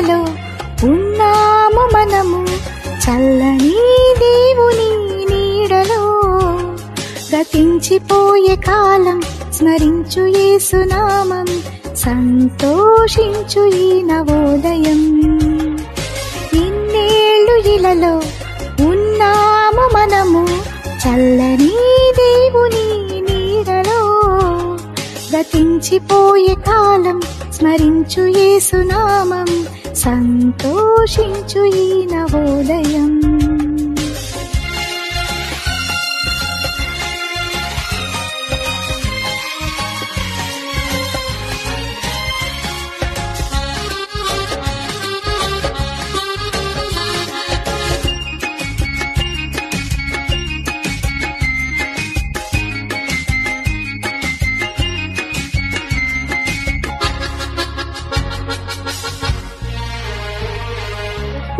ఇలలో ఉన్నాము మనము, చల్లని దేవుని నీడలో. గతించిపోయే కాలం స్మరించు యేసునామం, సంతోషించు ఈ నవోదయం. ఇన్నేళ్ళు ఇలలో ఉన్నాము మనము, చల్లని దేవుని నీడలో. గతించిపోయే కాలం స్మరించు యేసునామం, సంతోషించు ఈ నవోదయం.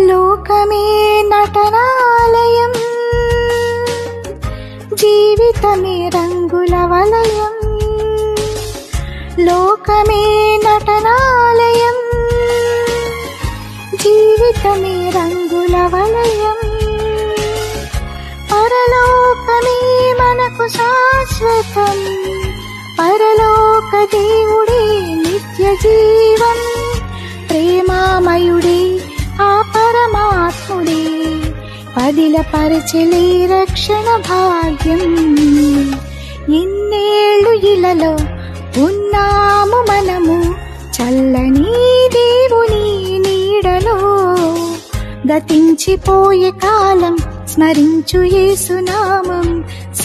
లోకమే నటనాలయం, జీవితమే రంగుల వలయం. లోకమే నటనాలయం, జీవితమే రంగుల వలయం. పరలోకమే మనకు శాశ్వతం, పరలోక దేవుడే నిత్య జీవం. ప్రేమామయుడే ఆ పరమాత్ముడే, పదిలపరచెలే రక్షణ భాగ్యం. ఇన్నేళ్ళు ఇలలో ఉన్నాము మనము, చల్లని దేవుని నీడలో. గతించిపోయే కాలం స్మరించు యేసునామం,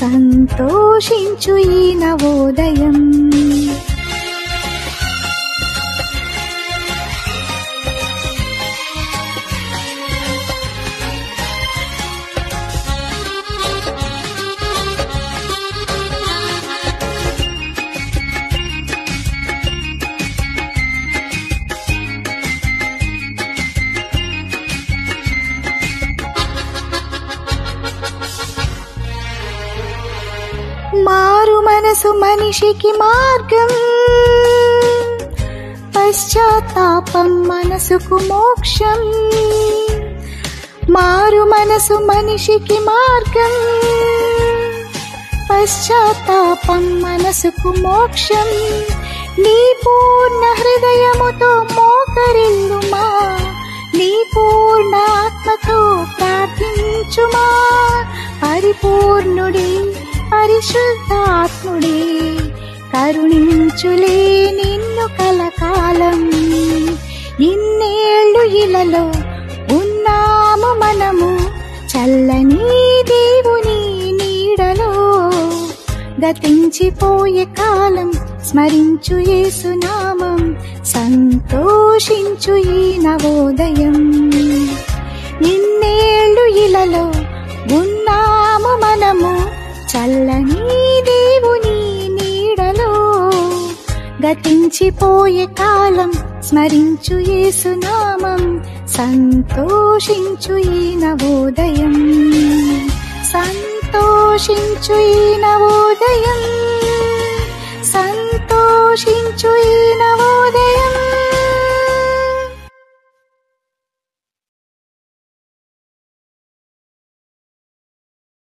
సంతోషించు ఈ నవోదయం. మారు మనసు మనిషికి మార్గం, పశ్చాత్తాపం మనసుకు మోక్షం. మారు మనసు మనిషికి మార్గం, పశ్చాత్తాపం మనసుకు మోక్షం. నీ పూర్ణ హృదయముతో మోకరిల్లుమా, నీ పూర్ణ ఆత్మతో ప్రార్థించుమా. పరిపూర్ణుడే పరిశుద్ధాత్ముడే, కరుణించులే నిన్ను కలకాలం. ఇన్నేళ్ళు ఇలలో ఉన్నాము మనము, చల్లని దేవుని నీడలో. గతించిపోయే కాలం స్మరించు యేసునామం, సంతోషించు ఈ నవోదయం. ఇన్నేళ్ళు ఇలలో ఉన్నాము మనము, చల్లని దేవుని నీడలో. గతించిపోయే కాలం స్మరించు యేసునామం, సంతోషించు ఈ నవోదయం. సంతోషించు ఈ నవోదయం, సంతోషించు ఈ నవోదయం.